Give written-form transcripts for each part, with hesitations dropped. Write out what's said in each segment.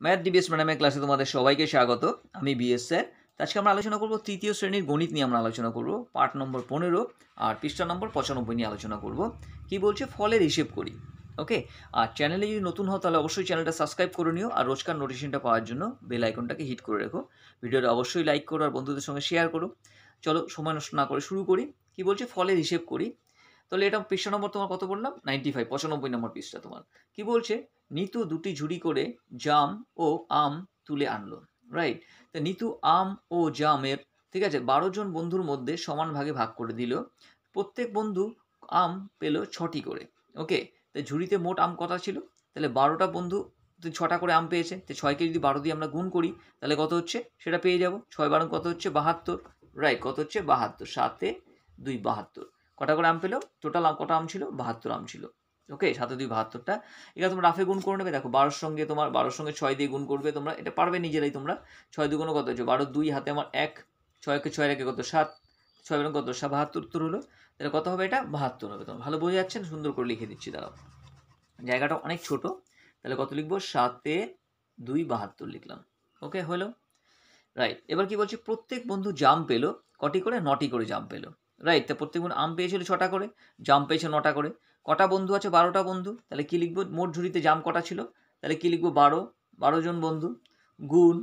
Math DBS ম্যাডামের ক্লাসে তোমাদের সবাইকে স্বাগত। আমি বিএস স্যার। আজকে আমরা আলোচনা করব তৃতীয় শ্রেণীর গণিত নিয়ে আমরা আলোচনা করব, পার্ট নম্বর 15 আর পৃষ্ঠা নম্বর 95 নিয়ে আলোচনা করব। কি বলছে, ফলের হিসেব করি। ওকে, আর চ্যানেলে যদি নতুন হও তাহলে অবশ্যই চ্যানেলটা সাবস্ক্রাইব করে নিও, আর রোজকার নোটিফিকেশনটা পাওয়ার জন্য বেল আইকনটাকে হিট করে রেখো। ভিডিওটা অবশ্যই লাইক করো আর বন্ধুদের সঙ্গে শেয়ার করো। চলো সময় নষ্ট না করে শুরু করি। কি বলছে, ফলের হিসেব করি। তাহলে এটা পৃষ্ঠা নম্বর তোমার কত বললাম, 95, 95 নম্বর পৃষ্ঠা তোমার। কি বলছে, নিতু দুটি ঝুড়ি করে জাম ও আম তুলে আনলো। রাইট, তো নিতু আম ও জামের, ঠিক আছে, 12 জন বন্ধুর মধ্যে সমান ভাগে ভাগ করে দিল। প্রত্যেক বন্ধু আম পেল 6টি করে। ওকে, তো ঝুড়িতে মোট আম কটা ছিল? তাহলে 12টা বন্ধু 6টা করে আম পেয়েছে। তো 6কে যদি 12 দিয়ে আমরা গুণ করি তাহলে কত হচ্ছে সেটা পেয়ে যাব। 6 12 কত হচ্ছে 72। রাইট, কত হচ্ছে 72, 7 2 72। কটা করে আম পেলো? টোটাল কটা আম ছিল? 72 আম ছিল। ওকে, 7 2 72টা। এবার তোমরা রাফে গুণ করে নেবে। দেখো 12 সঙ্গে 6 দিয়ে গুণ করবে, তোমরা এটা পারবে নিজেরাই। তোমরা 6 2 কত হচ্ছে 12, 2 হাতে আমার 1, 6কে 6 রেখে কত 7, 6 কত 72 উত্তর হলো। তাহলে কত হবে? এটা 72 হবে। তোমার ভালো বোঝা যাচ্ছে? সুন্দর করে লিখে দিচ্ছি, দাঁড়াও। জায়গাটা অনেক ছোট, তাহলে কত লিখবো? 7 2 72 লিখলাম। ওকে, হলো। রাইট, এবার কি বলছে, প্রত্যেক বন্ধু জাম পেলো কটি করে? 9টি করে জাম পেলো। রাইট, তা প্রত্যেক বন্ধু আম পেয়েছিল 6টা করে, জাম পেয়েছে 9টা করে। কটা বন্ধু আছে? 12টা বন্ধু। তাহলে কি লিখবো? মোট ঝুড়িতে জাম কটা ছিল? তাহলে কি লিখবো? 12 জন বন্ধু গুণ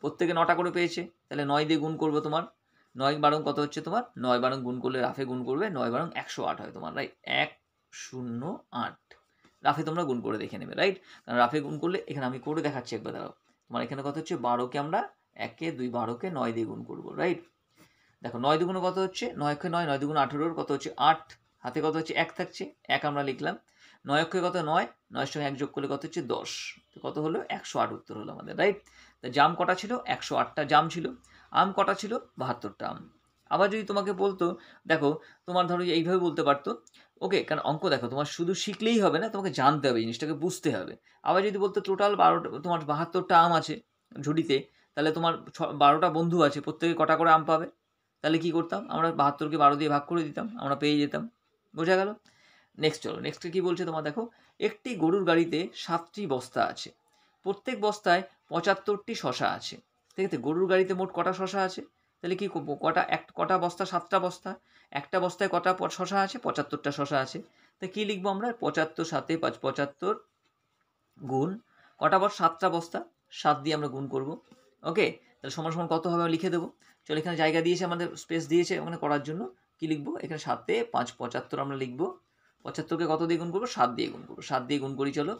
প্রত্যেকে 9টা করে পেয়েছে। তাহলে 9 দিয়ে গুণ করবো তোমার। 9 বারং কত হচ্ছে তোমার? 9 বারং গুণ করলে রাফে গুণ করবে, 9 বারং 108 হয় তোমার। রাইট, 108 রাফে তোমরা গুণ করে দেখে নেবে। রাইট, কারণ রাফে গুণ করলে, এখানে আমি করে দেখাচ্ছি একবার, দাঁড়াও। তোমার এখানে কত হচ্ছে? 12কে আমরা 1 2 12কে 9 দিয়ে গুণ করবো। রাইট, দেখো 9 দুগুণে কত হচ্ছে? 9কে 9, 9 দুগুণ 18, কত হচ্ছে 8। হাতে কত হচ্ছে? 1 থাকছে, 1 আমরা লিখলাম। 9 অক্ষে কত? 9, 9 সঙ্গে 1 যোগ করলে কত হচ্ছে? 10। তো কত হলো? 108 উত্তর হলো আমাদের। রাইট, তো জাম কটা ছিল? 108টা জাম ছিল। আম কটা ছিল? 72টা আম। আবার যদি তোমাকে বলতো, দেখো তোমার ধরো এইভাবে বলতে পারতো। ওকে, কারণ অঙ্ক দেখো তোমার শুধু শিখলেই হবে না, তোমাকে জানতে হবে, জিনিসটাকে বুঝতে হবে। আবার যদি বলতো টোটাল 12টা, তোমার 72টা আম আছে ঝুড়িতে, তাহলে তোমার 12টা বন্ধু আছে, প্রত্যেকে কটা করে আম পাবে? তাহলে কি করতাম আমরা? 72কে 12 দিয়ে ভাগ করে দিতাম, আমরা পেয়ে যেতাম। বোঝা গেল? নেক্সট চলো, নেক্সটে কি বলছে তোমার, দেখো। একটি গরুর গাড়িতে 7টি বস্তা আছে, প্রত্যেক বস্তায় 75টি শশা আছে। ঠিক আছে, গরুর গাড়িতে মোট কটা শশা আছে? তাহলে কি করবো? কটা বস্তা? 7টা বস্তা। একটা বস্তায় কটা শশা আছে? 75টা শশা আছে। তা কি লিখবো আমরা? 75 7 75 গুণ কটা 7টা বস্তা, 7 দিয়ে আমরা গুণ করব। ওকে, তাহলে সমান সমান কত হবে লিখে দেবো। চলো, এখানে জায়গা দিয়েছে, আমাদের স্পেস দিয়েছে ওখানে করার জন্য। কি লিখবো? এখানে 7 5 75 আমরা লিখবো। 75কে কত দিয়ে গুণ করবো? 7 দিয়ে গুণ করবো। 7 দিয়ে গুণ করি চলো।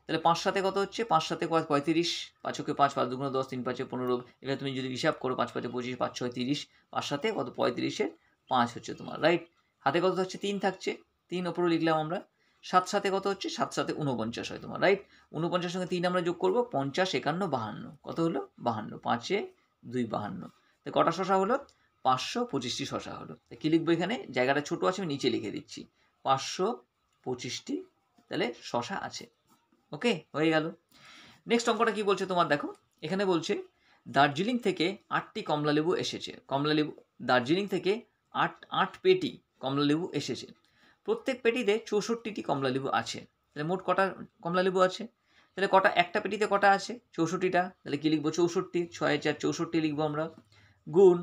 তাহলে 5 7 কত হচ্ছে? 5 7 35, 5 কে 5, 5 2 10, 3 5 15। এবার তুমি যদি হিসাব করো, 5 5 25, 5 6 30, 5 7 কত? 35-এর 5 হচ্ছে তোমার। রাইট, হাতে কত হচ্ছে? 3 থাকছে, 3 ওপরে লিখলাম আমরা। 7 7 কত হচ্ছে? 7 7 49 হয় তোমার। রাইট, 49 সঙ্গে 3 আমরা যোগ করবো, 50 51 52। কত হলো? 52, 5 2 52। তো কটা শশা হলো? 525টি শশা হলো। তো কী লিখবো? এখানে জায়গাটা ছোটো আছে, আমি নিচে লিখে দিচ্ছি 525টি তাহলে শশা আছে। ওকে, হয়ে গেল। নেক্সট অঙ্কটা কি বলছে তোমার, দেখো। এখানে বলছে দার্জিলিং থেকে 8টি কমলালেবু এসেছে। দার্জিলিং থেকে 8 পেটি কমলালেবু এসেছে। প্রত্যেক পেটিতে 64টি কমলালেবু আছে। তাহলে মোট কটা কমলালেবু আছে? তাহলে কটা? একটা পেটিতে কটা আছে? 64টা। তাহলে কি লিখবো? 64, 6 4 64 লিখবো আমরা। গুণ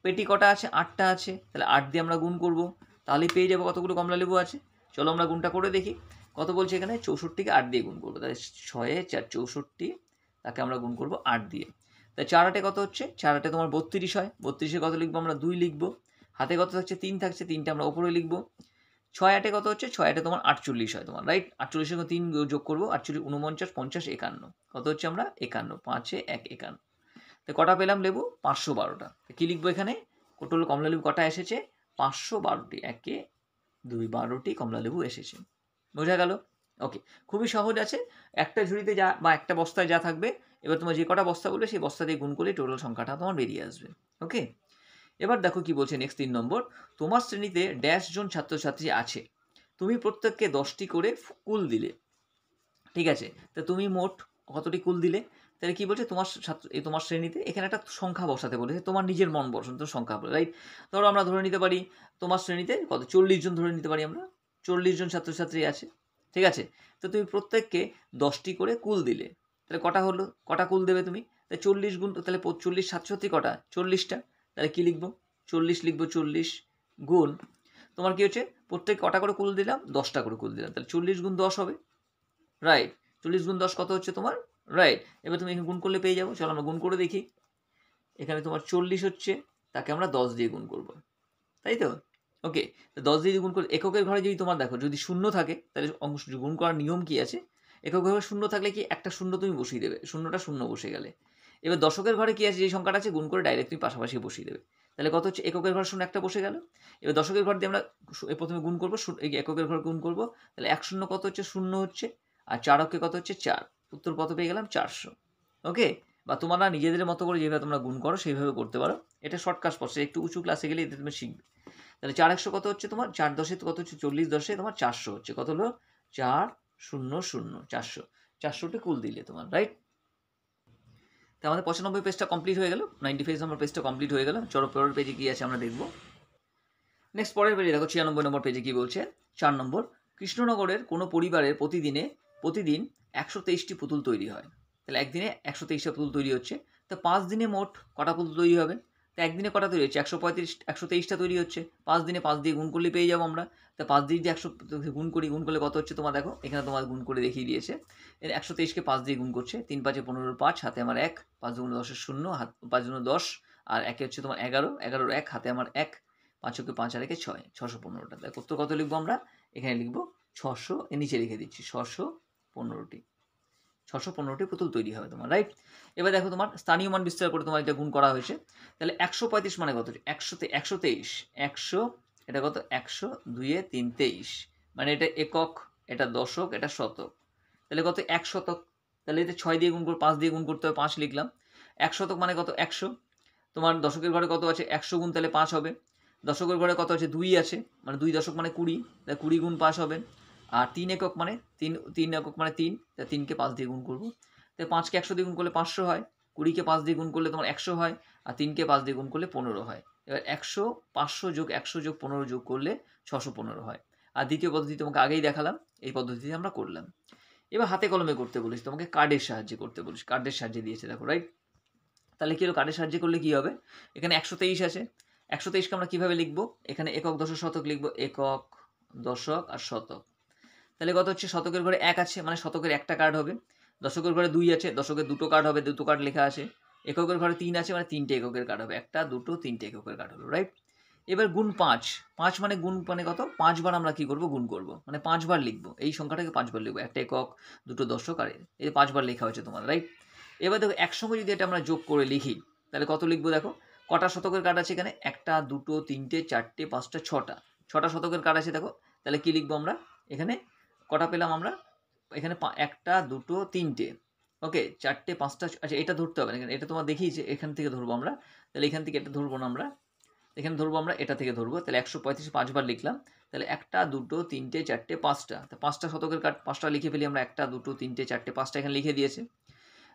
পেটি কটা আছে? 8টা আছে, তাহলে 8 দিয়ে আমরা গুণ করব, তাহলেই পেয়ে যাবো কতগুলো কমলালেবু আছে। চলো আমরা গুণটা করে দেখি। কত বলছে এখানে? 64কে 8 দিয়ে গুণ করবো। তাহলে 6 4 64, তাকে আমরা গুণ করবো 8 দিয়ে। তাই 4 8 কত হচ্ছে? 4 8 তোমার 32 হয়। 32-এ কত লিখবো আমরা? 2 লিখবো। হাতে কত থাকছে? 3 থাকছে, 3টা আমরা ওপরে লিখবো। 6 8 কত হচ্ছে? 6 8 তোমার 48 হয় তোমার। রাইট, 48 সঙ্গে 3 যোগ করবো, 48 49 50 51। কত হচ্ছে আমরা? 51, 5 1 51। তো কটা পেলাম লেবু? 512টা। কী লিখবো এখানে? টোটাল কমলা লেবু কটা এসেছে? 512টি। 1 2 12টি কমলা লেবু এসেছে। বোঝা গেল? ওকে, খুবই সহজ আছে। একটা ঝুড়িতে যা বা একটা বস্তায় যা থাকবে, এবার তোমার যে কটা বস্তা বলবে সেই বস্তা দিয়ে গুণ করলে টোটাল সংখ্যাটা তোমার বেরিয়ে আসবে। ওকে, এবার দেখো কি বলছে নেক্সট 3 নম্বর। তোমার শ্রেণীতে ড্যাশ জন ছাত্রছাত্রী আছে, তুমি প্রত্যেককে 10টি করে কুল দিলে। ঠিক আছে, তা তুমি মোট কতটি কুল দিলে? তাহলে কি বলছে, তোমার শ্রেণীতে, এখানে একটা সংখ্যা বসাতে বলেছে, তোমার নিজের মন বসন্ত সংখ্যা বলে। রাইট, ধরো আমরা ধরে নিতে পারি তোমার শ্রেণীতে কত? 40 জন ধরে নিতে পারি আমরা। 40 জন ছাত্রছাত্রী আছে। ঠিক আছে, তো তুমি প্রত্যেককে 10টি করে কুল দিলে। তাহলে কটা হলো, কটা কুল দেবে তুমি? তাহলে 40 গুণ, তাহলে 40 7 কটা, 40টা। তাহলে কী লিখবো? 40 লিখবো, 40 গুণ তোমার কী হচ্ছে, প্রত্যেক কটা করে কুল দিলাম? 10টা করে কুল দিলাম, তাহলে 40 গুণ 10 হবে, রাইট। 40 গুণ 10 কত হচ্ছে তোমার, রাইট। এবার তুমি এখানে গুণ করলে পেয়ে যাবো। চলো আমরা গুণ করে দেখি। এখানে তোমার 40 হচ্ছে, তাকে আমরা 10 দিয়ে গুণ করবো, তাই তো? ওকে, তো 10 দিয়ে গুণ করে এককের ঘরে যদি তোমার দেখো যদি শূন্য থাকে তাহলে অংশ গুণ করার নিয়ম কি আছে, একক ঘরে শূন্য থাকলে কি একটা শূন্য তুমি বসিয়ে দেবে, শূন্যটা শূন্য বসে গেলে। এবার দশকের ঘরে কি আছে, যে সংখ্যাটা আছে গুণ করে ডাইরেক্ট তুমি পাশাপাশি বসিয়ে দেবে। তাহলে কত হচ্ছে, এককের ঘর শূন্য একটা বসে গেল। এবার দশকের ঘর দিয়ে আমরা প্রথমে গুণ করবো, এককের ঘর গুণ করবো, তাহলে 1 শূন্য কত হচ্ছে, শূন্য হচ্ছে, আর 4 অক্ষে কত হচ্ছে, 4। উত্তর কত পেয়ে গেলাম, 400। ওকে, বা তোমরা নিজেদের মতো করে যেভাবে তোমরা গুণ করো সেইভাবে করতে পারো, এটা শর্টকাট প্রসেস, একটু উঁচু ক্লাসে গেলে এতে তুমি শিখবে। তাহলে 4 100 কত হচ্ছে তোমার, 4 10 কত হচ্ছে, 40 10 তোমার 400 হচ্ছে, কত হলো, 4 0 0 400, 400টা কুল দিলে তোমার, রাইট। তো আমাদের 95 পেজটা কমপ্লিট হয়ে গেল, 95 নম্বর পেজটা কমপ্লিট হয়ে গেল। চলো পরের পেজে কি আছে আমরা দেখবো। নেক্সট পরের পেজে দেখো 96 নম্বর পেজে কি বলছে, 4 নম্বর, কৃষ্ণনগরের কোনো পরিবারের প্রতিদিন 123টি পুতুল তৈরি হয়। তাহলে একদিনে 123টা পুতুল তৈরি হচ্ছে, তো 5 দিনে মোট কটা পুতুল তৈরি হবে? তো একদিনে কটা তৈরি হচ্ছে, 123টা তৈরি হচ্ছে, 5 দিনে 5 দিয়ে গুণ করলে পেয়ে যাবো আমরা। তো 5 দিয়ে যদি 100 গুণ করলে কত হচ্ছে তোমার দেখো, এখানে তোমার গুণ করে দেখিয়ে দিয়েছে। 123কে 5 দিয়ে গুণ করছে, 3 5 15 5, হাতে আমার 1, 5 গুণ 10 0, 5 গুণ 10, আর একে হচ্ছে তোমার 11, 11 1, হাতে আমার 1, 5 ওকে 5 আর একে 6, 615টা। তাহলে কত লিখবো আমরা, এখানে লিখবো 600, এর নিচে লিখে দিচ্ছি 615টি, 615টি পুতুল তৈরি হবে তোমার, রাইট। এবার দেখো তোমার স্থানীয় মান বিস্তার করে তোমার এটা গুণ করা হয়েছে। তাহলে 135 মানে কত, 123, 100, এটা কত, 100 2 এ 3 23, মানে এটা একক, এটা দশক, এটা শতক। তাহলে কত, 1 শতক। তাহলে এটা 6 দিয়ে গুণ করে 5 দিয়ে গুণ করতে হবে, 5 লিখলাম। 1 শতক মানে কত, 100। তোমার দশকের ঘরে কত আছে, 100 গুণ, তাহলে 5 হবে। দশকের ঘরে কত আছে, 2 আছে, মানে 2 দশক মানে 20, তাহলে 20 গুণ 5 হবে। আর 3 একক মানে 3 একক মানে 3, তাহলে 3কে 5 দিয়ে গুণ করবো। তাহলে 5কে 100 দিয়ে গুণ করলে 500 হয়, 20কে 5 দিয়ে গুণ করলে তোমার 100 হয়, আর 3কে 5 দিয়ে গুণ করলে 15 হয়। এবার 100 500 যোগ 100 যোগ 15 যোগ করলে 615 হয়। আর দ্বিতীয় পদ্ধতি তোমাকে আগেই দেখালাম, এই পদ্ধতিতে আমরা করলাম। এবার হাতে কলমে করতে বলিস, তোমাকে কার্ডের সাহায্যে করতে বলিস, কার্ডের সাহায্যে দিয়েছে দেখো, রাইট। তাহলে কি হলো, কার্ডের সাহায্যে করলে কি হবে, এখানে 123 আছে, 123কে আমরা কীভাবে লিখবো, এখানে একক দশক শতক লিখবো, একক দশক আর শতক। তাহলে কত হচ্ছে, শতকের ঘরে 1 আছে, মানে শতকের একটা কার্ড হবে। দশকের ঘরে 2 আছে, দশকের দুটো কার্ড হবে, দুটো কার্ড লেখা আছে। এককের ঘরে 3 আছে, মানে 3টে এককের কার্ড হবে, 1 2 3টে এককের কার্ড হলো, রাইট। এবার গুণ 5, 5 মানে গুণ মানে কত, 5 বার আমরা কি করব, গুণ করব, মানে 5 বার লিখবো, এই সংখ্যাটাকে 5 বার লিখবো, একটা একক দুটো দশক, আর এই 5 বার লেখা হয়েছে তোমার, রাইট। এবার দেখো একসঙ্গে যদি এটা আমরা যোগ করে লিখি তাহলে কত লিখবো দেখো, কটা শতকের কার্ড আছে এখানে, 1 2 3 4 5 6টা শতকের কার্ড আছে দেখো। তাহলে কি লিখবো আমরা, এখানে কটা পেলাম আমরা, এখানে 1 2 3টে, ওকে 4টে 5টা, আচ্ছা এটা ধরতে হবে না, এটা তোমার দেখিয়েছে, এখান থেকে ধরবো আমরা। তাহলে এখান থেকে এটা ধরবো না আমরা, এখানে ধরবো আমরা, এটা থেকে ধরবো। তাহলে 135 5 বার লিখলাম, তাহলে 1 2 3 4 5টা, তো 5টা শতকের কার্ড 5টা লিখে ফেলি আমরা, 1 2 3 4 5টা এখানে লিখে দিয়েছে।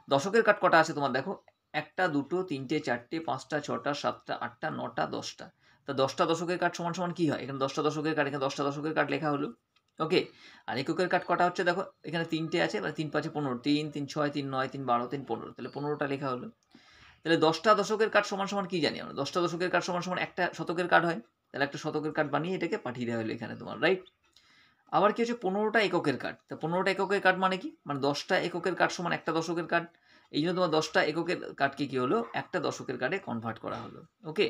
দশকের কার্ড কটা আছে তোমার দেখো, 1 2 3 4 5টা 6টা 7টা 8টা 9টা 10টা। তা 10টা দশকের কার্ড সমান সমান কি হয়, এখানে 10টা দশকের কার্ড, এখানে 10টা দশকের কার্ড লেখা হলো, ওকে। আর এককের কার্ড কটা হচ্ছে দেখো, এখানে 3টে আছে, মানে 3 5 15, 3 3 6 3 9 3 12 3 15, তাহলে 15টা লেখা হলো। তাহলে 10টা দশকের কার্ড সমান সমান কি জানি আমরা, 10টা দশকের কার্ড সমান সমান একটা শতকের কার্ড হয়, তাহলে একটা শতকের কার্ড বানিয়ে এটাকে পাঠিয়ে দেওয়া হলো এখানে তোমার, রাইট। আবার কি হচ্ছে, 15টা এককের কার্ড, তা 15টা এককের কার্ড মানে কি, মানে 10টা এককের কার্ড সমান একটা দশকের কার্ড, এই জন্য তোমার 10টা এককের কার্ডকে কি হলো, একটা দশকের কার্ডে কনভার্ট করা হলো, ওকে।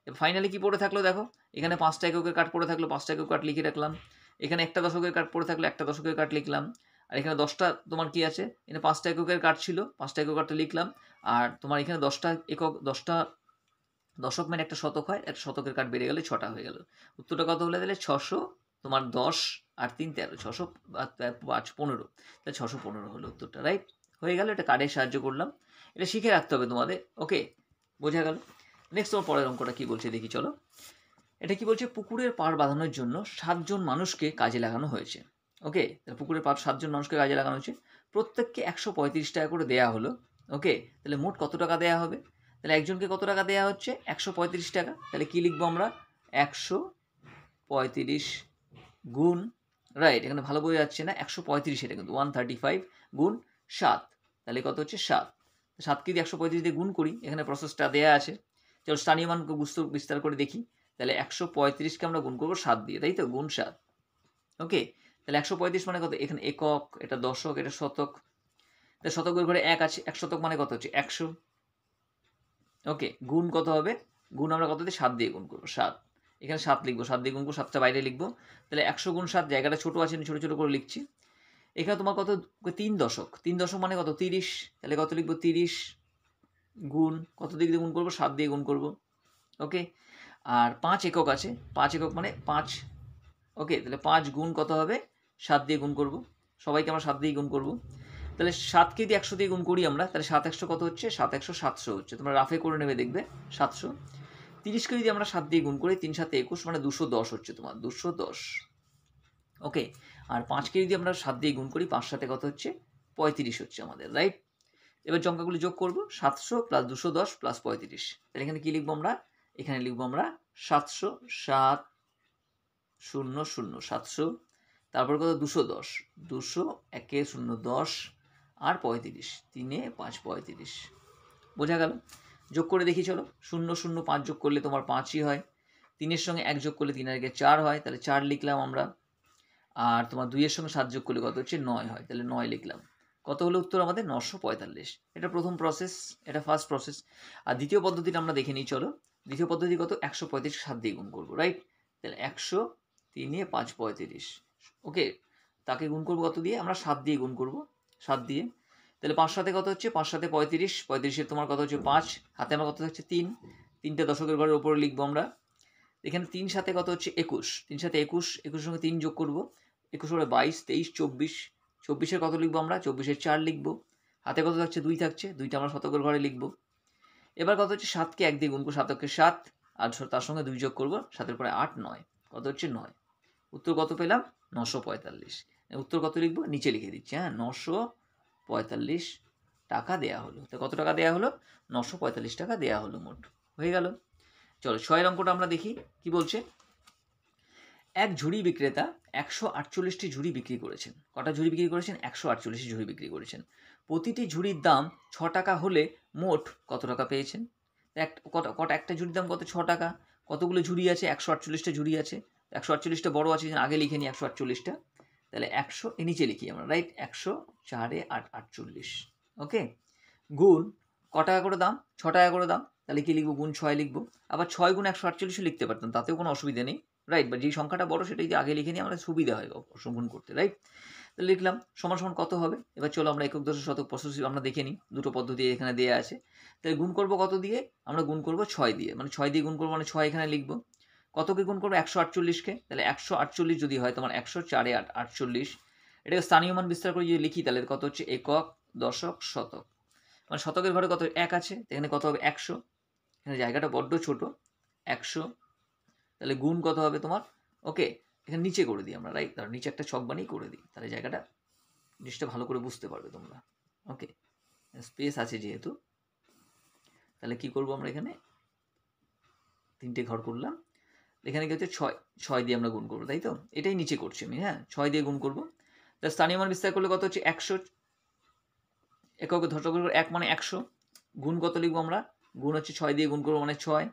ফাইনালি কি পড়ে থাকলো দেখো, এখানে 5টা এককের কার্ড পড়ে থাকলো, 5টা একক কার্ড লিখে রাখলাম। এখানে একটা দশকের কার্ড পড়ে থাকলো, একটা দশকের কার্ড লিখলাম। আর এখানে 10টা তোমার কি আছে, এখানে 5টা এককের কার্ড ছিল, 5টা একক কার্ডটা লিখলাম। আর তোমার এখানে 10টা একক, 10টা দশক মানে একটা শতক হয়, একটা শতকের কার্ড বেড়ে গেলে 6টা হয়ে গেল। উত্তরটা কত হলে তাহলে 600, তোমার 10 আর 3 13, 600 5 15, তাহলে 615 হলো উত্তরটা, রাইট। হয়ে গেল, এটা কার্ডের সাহায্য করলাম, এটা শিখে রাখতে হবে তোমাদের, ওকে, বোঝা গেল। নেক্সট তোমার পরের অঙ্কটা কি বলছে দেখি চলো। এটা কি বলছে, পুকুরের পাড় বাঁধানোর জন্য 7 জন মানুষকে কাজে লাগানো হয়েছে, ওকে। তাহলে পুকুরের পাড় 7 জন মানুষকে কাজে লাগানো হয়েছে, প্রত্যেককে 135 টাকা করে দেয়া হলো, ওকে। তাহলে মোট কত টাকা দেয়া হবে, তাহলে একজনকে কত টাকা দেওয়া হচ্ছে, 135 টাকা। তাহলে কি লিখবো আমরা, 135 গুণ, রাইট, এখানে ভালো বোঝা যাচ্ছে না, 135 এটা কিন্তু 135 গুণ 7, তাহলে কত হচ্ছে 7। 7কে যদি 135 দিয়ে গুণ করি, এখানে প্রসেসটা দেয়া আছে। চলো স্থানীয় মানকে বিস্তার করে দেখি। তাহলে 135কে আমরা গুণ করবো 7 দিয়ে, তাই তো, গুণ 7। ওকে, তাহলে 135 মানে কত, এখানে একক, এটা দশক, এটা শতক। তাহলে শতকের ঘরে 1 আছে, 1 শতক মানে কত হচ্ছে 100। ওকে, গুণ কত হবে, গুণ আমরা কত দিয়ে 7 দিয়ে গুণ করবো, 7। এখানে 7 লিখবো, 7 দিয়ে গুণ করবো, 7টা বাইরে লিখবো। তাহলে 100 গুণ 7, জায়গাটা ছোটো আছে, ছোটো ছোটো করে লিখছি। এখানে তোমার কত, 3 দশক, 3 দশক মানে কত 30। তাহলে কত লিখবো 30 গুণ কত দিক দিয়ে গুণ করবো, 7 দিয়ে গুণ করবো। ওকে, আর 5 একক আছে, 5 একক মানে 5। ওকে, তাহলে 5 গুণ কত হবে, 7 দিয়ে গুণ করবো। সবাইকে আমরা 7 দিয়ে গুণ করবো। তাহলে 7কে যদি 100 দিয়ে গুণ করি আমরা, তাহলে 7 100 কত হচ্ছে, 7 100 700 হচ্ছে। তোমরা রাফে করে নেবে, দেখবে 700। 30কে যদি আমরা 7 দিয়ে গুণ করি, 3 7 21 মানে 210 হচ্ছে তোমার, 210। ওকে, আর 5কে যদি আমরা 7 দিয়ে গুণ করি, 5 7 কত হচ্ছে 35 হচ্ছে আমাদের, রাইট। এবার সংখ্যাগুলি যোগ করব, 700 প্লাস 210 প্লাস 35। তাহলে এখানে কি লিখবো আমরা, এখানে লিখবো আমরা 700, 7 0 0 700, তারপর কত 210, 200 1 0 10 আর 35, 3 5 35। বোঝা গেল? যোগ করে দেখি চলো। 0 0 5 যোগ করলে তোমার 5ই হয়। 3-এর সঙ্গে 1 যোগ করলে 3 আর 4 হয়, তাহলে 4 লিখলাম আমরা। আর তোমার 2-এর সঙ্গে 7 যোগ করলে কত হচ্ছে 9 হয়, তাহলে 9 লিখলাম। কত হলো উত্তর আমাদের, 945। এটা প্রথম প্রসেস, এটা ফার্স্ট প্রসেস। আর দ্বিতীয় পদ্ধতিটা আমরা দেখে নিই চলো। দ্বিতীয় পদ্ধতি কত, 135 7 দিয়ে গুণ করবো, রাইট। তাহলে 100 3 5 35। ওকে, তাকে গুণ করবো কত দিয়ে, আমরা 7 দিয়ে গুণ করবো, 7 দিয়ে। তাহলে 5 7 কত হচ্ছে, 5 7 35, 35-এর তোমার কত হচ্ছে 5, হাতে আমার কত হচ্ছে 3, 3টে দশকের ঘরের ওপরে লিখবো আমরা। এখানে 3 7 কত হচ্ছে 21, 3 7 21, 21-এর সঙ্গে 3 যোগ করবো, 21 করে 22 23 24, 24-এর কত লিখবো আমরা, 24-এর 4 লিখবো। হাতে কত থাকছে 2 থাকছে, 2টা আমরা শতকের ঘরে লিখবো। এবার কত হচ্ছে 7কে 1 দিয়ে গুণ করবো, 7 7, আর তার সঙ্গে 2 যোগ করবো, 7-এর পরে 8 9, কত হচ্ছে 9। উত্তর কত পেলাম, 945। উত্তর কত লিখবো, নিচে লিখে দিচ্ছি, হ্যাঁ, 945 টাকা দেয়া হলো। তো কত টাকা দেয়া হলো, 945 টাকা দেয়া হলো মোট। হয়ে গেল। চলো 6 অঙ্কটা আমরা দেখি কি বলছে। এক ঝুড়ি বিক্রেতা 148টি ঝুড়ি বিক্রি করেছেন। কটা ঝুড়ি বিক্রি করেছেন, 148টি ঝুড়ি বিক্রি করেছেন। প্রতিটি ঝুড়ির দাম 6 টাকা হলে মোট কত টাকা পেয়েছেন। একটা ঝুড়ির দাম কত, 6 টাকা। কতগুলো ঝুড়ি আছে, 148টা ঝুড়ি আছে। 148টা বড় আছে, আগে লিখে নিই 148টা। তাহলে 100 এর নিচে লিখি আমরা, রাইট। 100 4 8 48। ওকে, গুণ ক টাকা করে দাম, 6 টাকা করে দাম। তাহলে কি লিখবো, গুণ 6 লিখবো। আবার 6 গুণ 148ও লিখতে পারতাম, তাতেও কোনো অসুবিধা নেই, রাইট। বা যেই সংখ্যাটা বড় সেটাই যদি আগে লিখে নিই, আমাদের সুবিধা হয় গুণ করতে, রাইট। তাহলে লিখলাম সমান সমান কত হবে। এবার চলো আমরা একক দশক শতক পদ্ধতি আমরা দেখে নিই, দুটো পদ্ধতি এখানে দেওয়া আছে। তাহলে গুণ করবো কত দিয়ে, আমরা গুণ করবো 6 দিয়ে, মানে 6 দিয়ে গুণ করবো মানে 6 এখানে লিখবো। কতকে গুণ করবো, 148কে। তাহলে 148 যদি হয় তোমার 100 4 8 48, এটাকে স্থানীয় মান বিস্তার করে যদি লিখি, তাহলে কত হচ্ছে একক দশক শতক। মানে শতকের ঘরে কত 1 আছে, এখানে কত হবে 100, এখানে জায়গাটা বড্ড ছোট, 100। তাহলে গুণ কত হবে তোমার, ওকে, এখানে নিচে করে দিই আমরা, রাইট। তার নিচে একটা ছক বানিয়ে করে দিই, তাহলে জায়গাটা জিনিসটা ভালো করে বুঝতে পারবে তোমরা। ওকে, স্পেস আছে যেহেতু, তাহলে কি করবো আমরা, এখানে 3টে ঘর করলাম। এখানে কি হচ্ছে 6 দিয়ে আমরা গুণ করবো, তাই তো, এটাই নিচে করছি আমি, হ্যাঁ, 6 দিয়ে গুণ করবো। তাহলে স্থানীয় মান বিস্তার করলে কত হচ্ছে 100, একক দশকের 1 মানে 100, গুণ কত লিখবো আমরা, গুণ হচ্ছে 6 দিয়ে গুণ করবো মানে 6।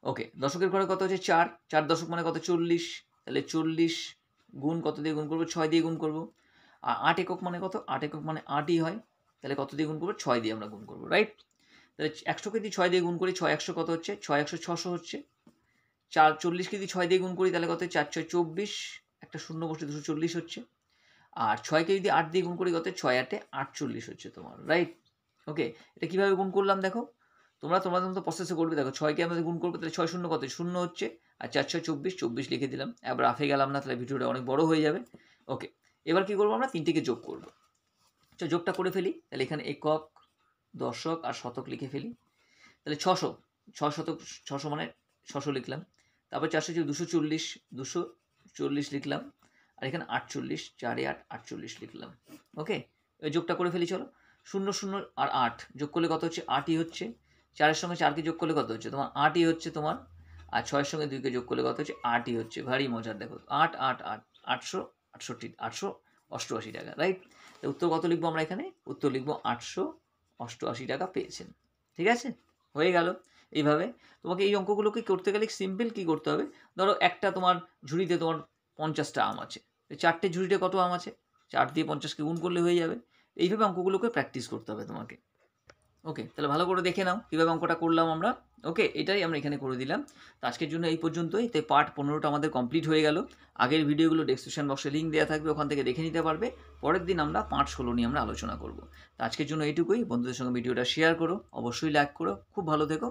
ওকে, দশকের ঘরে কত হচ্ছে 4, 4 দশক মানে কত 40, তাহলে 40 গুণ কত দিয়ে গুণ করবো, 6 দিয়ে গুণ করবো। আর 8 একক মানে কত, 8 একক মানে 8ই হয়, তাহলে কত দিয়ে গুণ করবো, 6 দিয়ে আমরা গুণ করবো, রাইট। তাহলে 100কে যদি 6 দিয়ে গুণ করি, 6 100 কত হচ্ছে, 6 100 600 হচ্ছে। 40কে যদি 6 দিয়ে গুণ করি, তাহলে কত, 4 6 24, একটা শূন্য বসে 240 হচ্ছে। আর 6কে যদি 8 দিয়ে গুণ করি, কত 6 8 48 হচ্ছে তোমার, রাইট। ওকে, এটা কীভাবে গুণ করলাম দেখো, তোমাদের মতো প্রসেসে করবে। দেখো 6কে আমাদের গুণ করবো, তাহলে 6 শূন্য কত, 0 হচ্ছে। আর 4 6 24, 24 লিখে দিলাম। এবার রাফে গেলাম না, তাহলে ভিডিওটা অনেক বড় হয়ে যাবে। ওকে, এবার কি করবো, আমরা 3টিকে যোগ করবো। যোগটা করে ফেলি। তাহলে এখানে একক দশক আর শতক লিখে ফেলি। তাহলে 600, 6 শতক 600 মানে 600 লিখলাম। তারপর 400 240, 240 লিখলাম। আর এখানে 48, 4 8 48 লিখলাম। ওকে, এই যোগটা করে ফেলি চলো। 0 0 আর 8 যোগ করলে কত হচ্ছে, 8ই হচ্ছে। 4-এর সঙ্গে 4কে যোগ করলে কত হচ্ছে তোমার, 8ই হচ্ছে তোমার। আর 6-এর সঙ্গে 2কে যোগ করলে কত হচ্ছে, 8ই হচ্ছে। ভারী মজার, দেখো 8 8 8 868 টাকা, রাইট। তো উত্তর কত লিখবো আমরা এখানে? উত্তর লিখবো 888 টাকা পেয়েছেন। ঠিক আছে, হয়ে গেল। এইভাবে তোমাকে এই অঙ্কগুলোকে করতে গেলে সিম্পল কী করতে হবে, ধরো একটা তোমার ঝুড়িতে তোমার 50টা আম আছে, 4টে ঝুড়িতে কত আম আছে? 4 দিয়ে 50কে গুণ করলে হয়ে যাবে। এইভাবে অঙ্কগুলোকে প্র্যাকটিস করতে হবে তোমাকে। ওকে, তাহলে ভালো করে দেখে নাও কীভাবে অঙ্কটা করলাম আমরা। ওকে, এটাই আমরা এখানে করে দিলাম। তো আজকের জন্য এই পর্যন্তই। তো পার্ট 15টা আমাদের কমপ্লিট হয়ে গেল। আগের ভিডিওগুলো ডেসক্রিপশন বক্সে লিঙ্ক দেওয়া থাকবে, ওখান থেকে দেখে নিতে পারবে। পরের দিন আমরা পার্ট 16 নিয়ে আমরা আলোচনা করব। তো আজকের জন্য এইটুকুই। বন্ধুদের সঙ্গে ভিডিওটা শেয়ার করো, অবশ্যই লাইক করো। খুব ভালো থেকো।